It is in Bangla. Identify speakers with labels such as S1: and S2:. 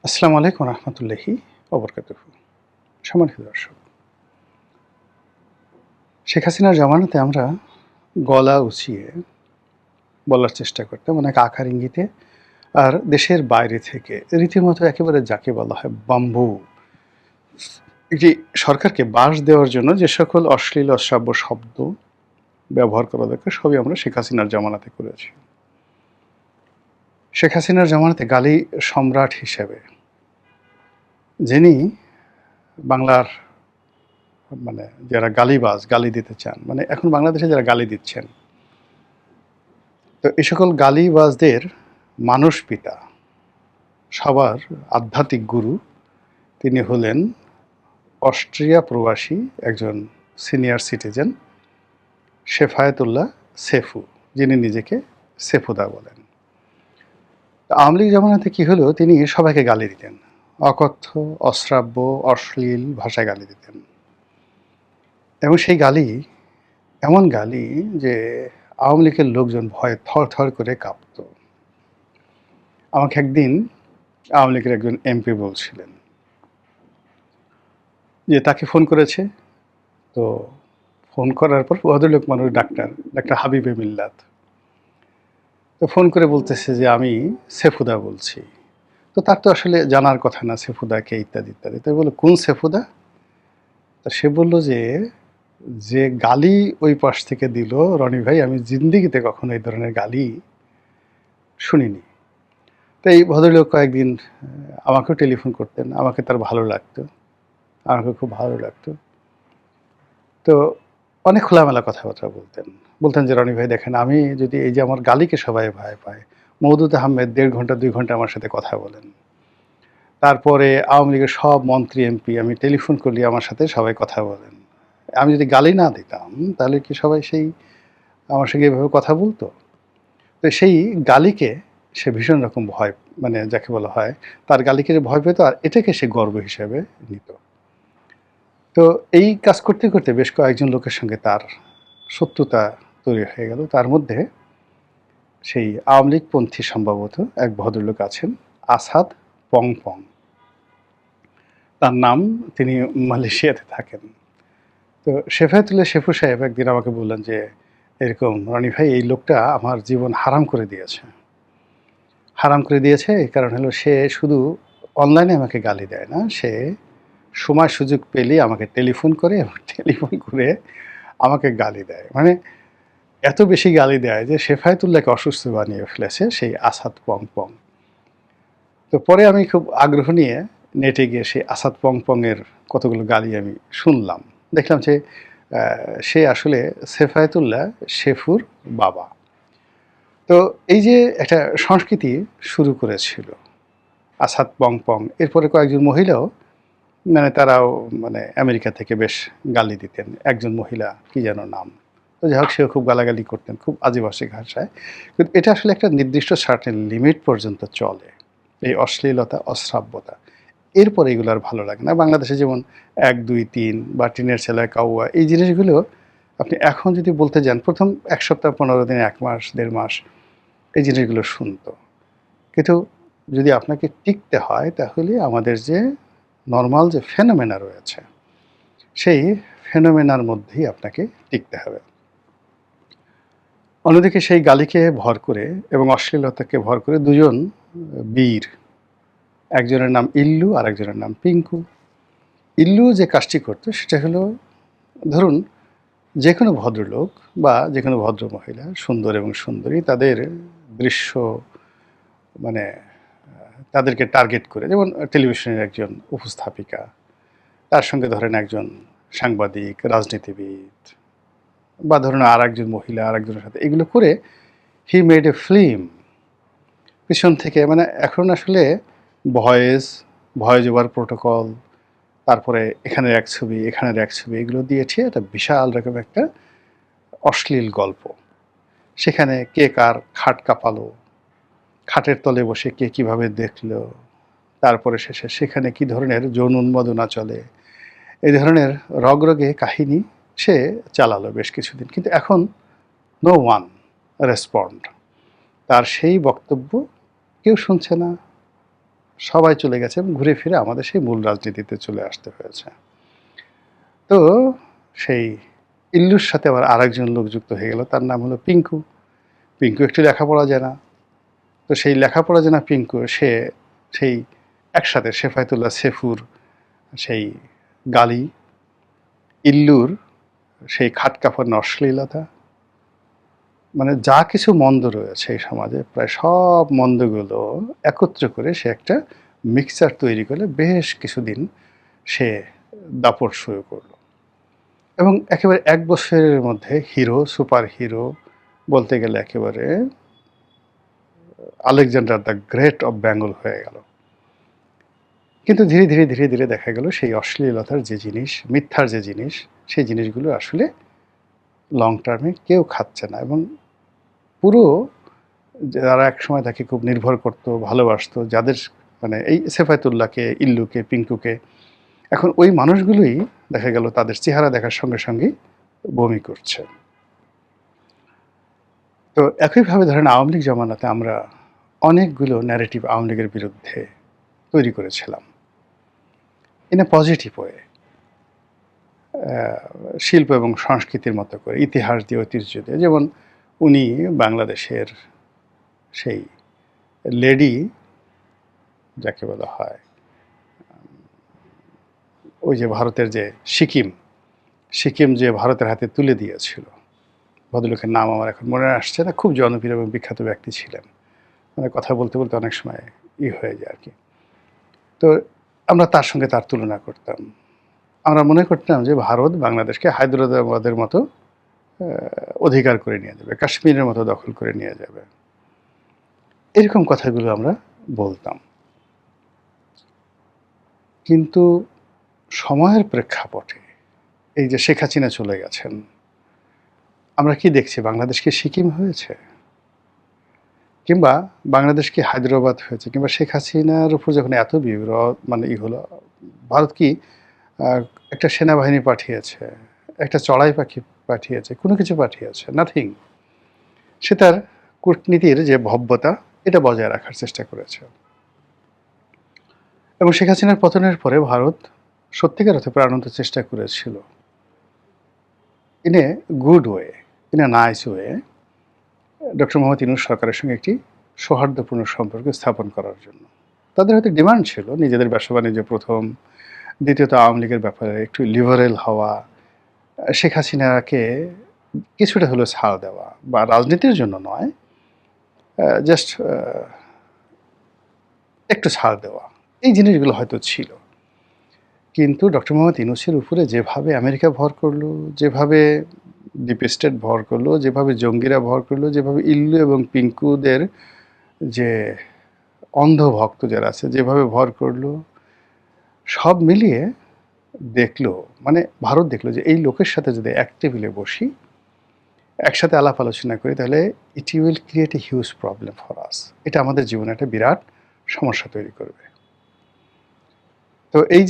S1: আসসালামু আলাইকুম রহমতুল্লাহি ওবরকাতুহু। সম্মানিত দর্শক, শেখ হাসিনার জামানাতে আমরা গলা উঁচিয়ে বলার চেষ্টা করতাম অনেক আকার ইঙ্গিতে, আর দেশের বাইরে থেকে রীতিমতো একেবারে যাকে বলা হয় বাম্বু, একটি সরকারকে বাঁশ দেওয়ার জন্য যে সকল অশ্লীল অশ্রাব্য শব্দ ব্যবহার করা দরকার সবই আমরা শেখ হাসিনার জামানাতে করেছি। শেখ হাসিনার জামানাতে গালি সম্রাট হিসেবে যিনি বাংলার যারা গালিবাজ, গালি দিতে চান, এখন বাংলাদেশে যারা গালি দিচ্ছেন, তো এই সকল গালিবাজদের মানস পিতা, সবার আধ্যাত্মিক গুরু, তিনি হলেন অস্ট্রিয়া প্রবাসী একজন সিনিয়র সিটিজেন শেফায়েতুল্লাহ সেফু, যিনি নিজেকে সেফুদা বলেন। আওয়ামী লীগ জামানাতে কী হলো, তিনি সবাইকে গালি দিতেন, অকথ্য, অশ্রাব্য, অশ্লীল ভাষায় গালি দিতেন। এবং সেই গালি এমন গালি যে আওয়ামী লীগের লোকজন ভয়ে থর থর করে কাঁপত। আমাকে একদিন আওয়ামী লীগের একজন এমপি বলছিলেন যে তাকে ফোন করেছে, তো ফোন করার পর ভদ্রলোক মানুষ, ডাক্তার হাবিবে মিল্লাত, তো ফোন করে বলতেছে যে আমি সেফুদা বলছি। তো তার তো আসলে জানার কথা না সেফুদাকে, ইত্যাদি ইত্যাদি। তো বললো কোন সেফুদা? তা সে বলল যে যে গালি ওই পাশ থেকে দিল, রনি ভাই, আমি জিন্দিগিতে কখনো এই ধরনের গালি শুনিনি। তো এই ভদ্রলোক কয়েকদিন আমাকেও টেলিফোন করতেন, আমাকে তার ভালো লাগতো, আমাকে খুব ভালো লাগতো। তো অনেক খোলামেলা কথাবার্তা বলতেন যে রনি ভাই দেখেন, আমি যদি এই যে আমার গালিকে সবাই ভয় পায়, মওদুদ আহমেদ 1.5 ঘন্টা 2 ঘন্টা আমার সাথে কথা বলেন, তারপরে আওয়ামী লীগের সব মন্ত্রী এমপি আমি টেলিফোন করলে আমার সাথে সবাই কথা বলেন, আমি যদি গালি না দিতাম তাহলে কি সবাই সেই আমার সঙ্গে এভাবে কথা বলতো? তো সেই গালিকে সে ভীষণ রকম ভয়, যাকে বলা হয়, তার গালিকে যে ভয় পেত আর এটাকে সে গর্ব হিসেবে নিত। তো এই কাজ করতে করতে বেশ কয়েকজন লোকের সঙ্গে তার শত্রুতা তৈরি হয়ে গেল। তার মধ্যে সেই আওয়ামী লীগপন্থী সম্ভবত এক ভদ্রলোক আছেন, আসাদ পংপং তার নাম, তিনি মালয়েশিয়াতে থাকেন। তো শেফায়েতুল্লাহ সেফু সাহেব একদিন আমাকে বললেন যে এরকম, রনি ভাই, এই লোকটা আমার জীবন হারাম করে দিয়েছে। হারাম করে দিয়েছে এই কারণ হলো সে শুধু অনলাইনে আমাকে গালি দেয় না, সে সময় সুযোগ পেলেই আমাকে টেলিফোন করে এবং টেলিফোন করে আমাকে গালি দেয়। এত বেশি গালি দেয় যে শেফায়েতুল্লাহকে অসুস্থ বানিয়ে ফেলেছে সেই আসাদ পংপং। তো পরে আমি খুব আগ্রহ নিয়ে নেটে গিয়ে সেই আসাদ পংপংয়ের কতগুলো গালি আমি শুনলাম। দেখলাম যে সে আসলে শেফায়েতুল্লাহ শেফুর বাবা। তো এই যে একটা সংস্কৃতি শুরু করেছিল আসাদ পংপং, এরপরে কয়েকজন মহিলাও, তারাও আমেরিকা থেকে বেশ গালি দিতেন। একজন মহিলা, কি যেন নাম, তো যাই হোক, সেও খুব গালাগালি করতেন খুব আদিবাসী ভাষায়। কিন্তু এটা আসলে একটা নির্দিষ্ট সার্টেন লিমিট পর্যন্ত চলে, এই অশ্লীলতা, অশ্রাব্যতা। এরপরে এগুলো আর ভালো লাগে না। বাংলাদেশে যেমন 1, 2, 3 বা টিনের ছেলে, কাউয়া, এই জিনিসগুলো আপনি এখন যদি বলতে যান, প্রথম 1 সপ্তাহ, 15 দিন, 1 মাস, 1.5 মাস এই জিনিসগুলো শুনতো। কিন্তু যদি আপনাকে টিকতে হয় তাহলে আমাদের যে নর্মাল যে ফেনোমেনা রয়েছে, সেই ফেনোমেনার মধ্যেই আপনাকে টিকতে হবে। অন্যদিকে সেই গালিকে ভর করে এবং অশ্লীলতাকে ভর করে দুজন বীর, একজনের নাম ইল্লু আর একজনের নাম পিঙ্কু। ইল্লু যে কাজটি করতো সেটা হলো, ধরুন যে কোনো ভদ্রলোক বা যে কোনো ভদ্র মহিলা, সুন্দর এবং সুন্দরী, তাদের দৃশ্য মানে তাদেরকে টার্গেট করে, যেমন টেলিভিশনের একজন উপস্থাপিকা, তার সঙ্গে ধরেন একজন সাংবাদিক, রাজনীতিবিদ, বা ধরুন আর একজন মহিলা আর একজনের সাথে, এগুলো করে হি মেড এ ফিল্ম পিছন থেকে। এখন আসলে ভয়েস ওভার প্রোটোকল, তারপরে এখানের এক ছবি, এখানের এক ছবি, এগুলো দিয়েছে একটা বিশাল রকম একটা অশ্লীল গল্প। সেখানে কে কার খাট কাঁপালো, খাটের তলে বসে কে কীভাবে দেখলো, তারপরে শেষে সেখানে কী ধরনের যৌন উন্মাদনা চলে, এই ধরনের রগরগে কাহিনী সে চালালো বেশ কিছুদিন। কিন্তু এখন নো ওয়ান রেসপন্ড, তার সেই বক্তব্য কেউ শুনছে না, সবাই চলে গেছে এবং ঘুরে ফিরে আমাদের সেই মূল রাজনীতিতে চলে আসতে হয়েছে। তো সেই ইল্লুর সাথে আবার আরেকজন লোক যুক্ত হয়ে গেল, তার নাম হলো পিঙ্কু। পিঙ্কু একটু লেখাপড়া জানা। তো সেই লেখাপড়া জানা পিঙ্কু সে সেই একসাথে শেফায়েতুল্লাহ সেফুর সেই গালি, ইল্লুর সেই খাটকাফানো অশ্লীলতা, মানে যা কিছু মন্দ রয়েছে এই সমাজে প্রায় সব মন্দগুলো একত্র করে সে একটা মিক্সচার তৈরি করে বেশ কিছুদিন সে দাপট শুরু করলো এবং একেবারে 1 বছরের মধ্যে হিরো, সুপার হিরো বলতে গেলে একেবারে Alexander the great of Bengal হয়ে গেল। কিন্তু ধীরে ধীরে ধীরে ধীরে দেখা গেল সেই অশ্লীলতার যে জিনিস, মিথ্যার যে জিনিস, সেই জিনিসগুলো আসলে লং টার্মে কেউ খাচ্ছে না এবং পুরো যারা একসময় তাকে খুব নির্ভর করত, ভালোবাসতো, যাদের মানে এই সেফায়েতুল্লাহকে, ইল্লুকে, পিঙ্কুকে, এখন ওই মানুষগুলোই দেখা গেল তাদের চেহারা দেখার সঙ্গে সঙ্গেই বমি করছে। তো একইভাবে ধরেন আওয়ামী লীগ জমানাতে আমরা অনেকগুলো ন্যারেটিভ আওয়ামী লীগের বিরুদ্ধে তৈরি করেছিলাম ইন এ পজিটিভ ওয়ে, শিল্প এবং সংস্কৃতির মতো করে, ইতিহাস দিয়ে, ঐতিহ্য দিয়ে। যেমন উনি বাংলাদেশের সেই লেডি যাকে বলা হয়, ওই যে ভারতের যে সিকিম যে ভারতের হাতে তুলে দিয়েছিল, ভদ্রলোকের নাম আমার এখন মনে আসছে না, খুব জনপ্রিয় এবং বিখ্যাত ব্যক্তি ছিলেন, মানে কথা বলতে বলতে অনেক সময় হয়ে যায় আর কি। তো আমরা তার সঙ্গে তার তুলনা করতাম। আমরা মনে করতাম যে ভারত বাংলাদেশকে হায়দ্রাবাদের মতো অধিকার করে নিয়ে যাবে, কাশ্মীরের মতো দখল করে নিয়ে যাবে, এরকম কথাগুলো আমরা বলতাম। কিন্তু সময়ের প্রেক্ষাপটে এই যে শেখ হাসিনা চলে গেছেন, আমরা কি দেখছি? বাংলাদেশ কি সিকিম হয়েছে, কিংবা বাংলাদেশ কি হায়দ্রাবাদ হয়েছে, কিংবা শেখ হাসিনার উপর যখন এত মানে হলো, ভারত কি একটা সেনাবাহিনী পাঠিয়েছে, একটা চড়াই পাখি পাঠিয়েছে, কোনো কিছু পাঠিয়েছে? নাথিং। সে তার কূটনীতির যে ভব্যতা, এটা বজায় রাখার চেষ্টা করেছে। এবং শেখ হাসিনার পতনের পরে ভারত সত্যিকার অর্থে প্রাণবন্ত চেষ্টা করেছিল in a good way, in a nice way, doctor Mohammad Yunus সরকারের সঙ্গে একটি সৌহার্দ্যপূর্ণ সম্পর্ক স্থাপন করার জন্য। তাদের হয়তো ডিমান্ড ছিল নিজেদের ব্যবসা বাণিজ্য প্রথম, দ্বিতীয়ত আওয়ামী লীগের ব্যাপারে একটু লিবারেল হওয়া, শেখ হাসিনাকে কিছুটা হলেও ছাড় দেওয়া, বা রাজনীতির জন্য নয়, জাস্ট একটু ছাড় দেওয়া, এই জিনিসগুলো হয়তো ছিল। কিন্তু ডক্টর মোহাম্মদ ইউনূসের উপরে যেভাবে আমেরিকা ভর করলো, যেভাবে ডিপ স্টেট ভর করলো, যেভাবে জঙ্গিরা ভর করলো, যেভাবে ইল্লু এবং পিঙ্কুদের যে অন্ধ ভক্ত যারা আছে যেভাবে ভর করলো, সব মিলিয়ে দেখলো, মানে ভারত দেখলো যে এই লোকের সাথে যদি এক টেবিলে বসি, একসাথে আলাপ আলোচনা করি, তাহলে it will create a huge problem for us. এটা আমাদের জীবনে একটা বিরাট সমস্যা তৈরি করবে। তো এই যে